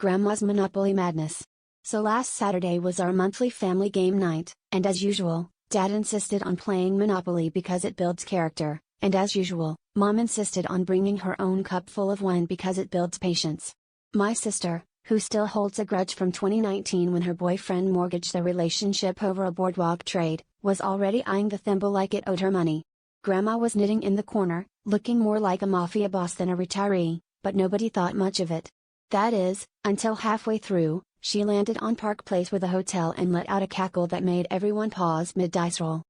Grandma's Monopoly Madness. So last Saturday was our monthly family game night, and as usual, Dad insisted on playing Monopoly because it builds character, and as usual, Mom insisted on bringing her own cup full of wine because it builds patience. My sister, who still holds a grudge from 2019 when her boyfriend mortgaged their relationship over a boardwalk trade, was already eyeing the thimble like it owed her money. Grandma was knitting in the corner, looking more like a mafia boss than a retiree, but nobody thought much of it. That is, until halfway through, she landed on Park Place with a hotel and let out a cackle that made everyone pause mid-dice roll.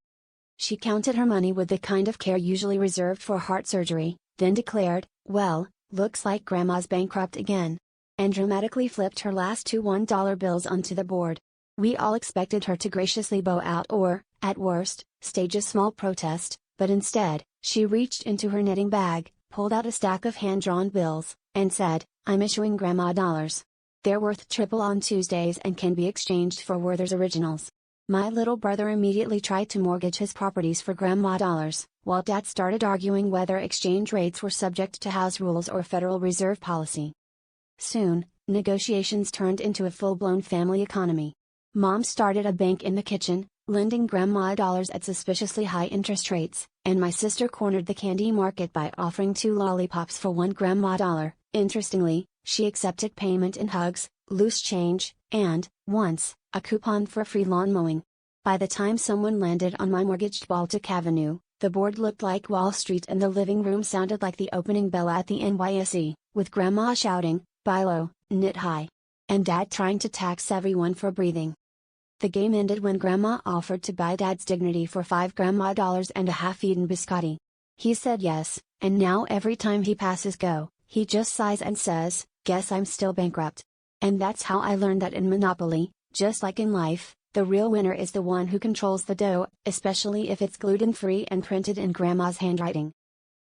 She counted her money with the kind of care usually reserved for heart surgery, then declared, "Well, looks like Grandma's bankrupt again," and dramatically flipped her last two $1 bills onto the board. We all expected her to graciously bow out or, at worst, stage a small protest, but instead, she reached into her knitting bag, pulled out a stack of hand-drawn bills, and said, "I'm issuing Grandma dollars. They're worth triple on Tuesdays and can be exchanged for Werther's Originals." My little brother immediately tried to mortgage his properties for Grandma dollars, while Dad started arguing whether exchange rates were subject to house rules or Federal Reserve policy. Soon, negotiations turned into a full-blown family economy. Mom started a bank in the kitchen, lending Grandma dollars at suspiciously high interest rates, and my sister cornered the candy market by offering 2 lollipops for 1 Grandma dollar. Interestingly, she accepted payment in hugs, loose change, and, once, a coupon for free lawn mowing. By the time someone landed on my mortgaged Baltic Avenue, the board looked like Wall Street and the living room sounded like the opening bell at the NYSE, with Grandma shouting, "Buy low, knit high," and Dad trying to tax everyone for breathing. The game ended when Grandma offered to buy Dad's dignity for 5 Grandma dollars and a half-eaten biscotti. He said yes, and now every time he passes go, he just sighs and says, "Guess I'm still bankrupt." And that's how I learned that in Monopoly, just like in life, the real winner is the one who controls the dough, especially if it's gluten-free and printed in Grandma's handwriting.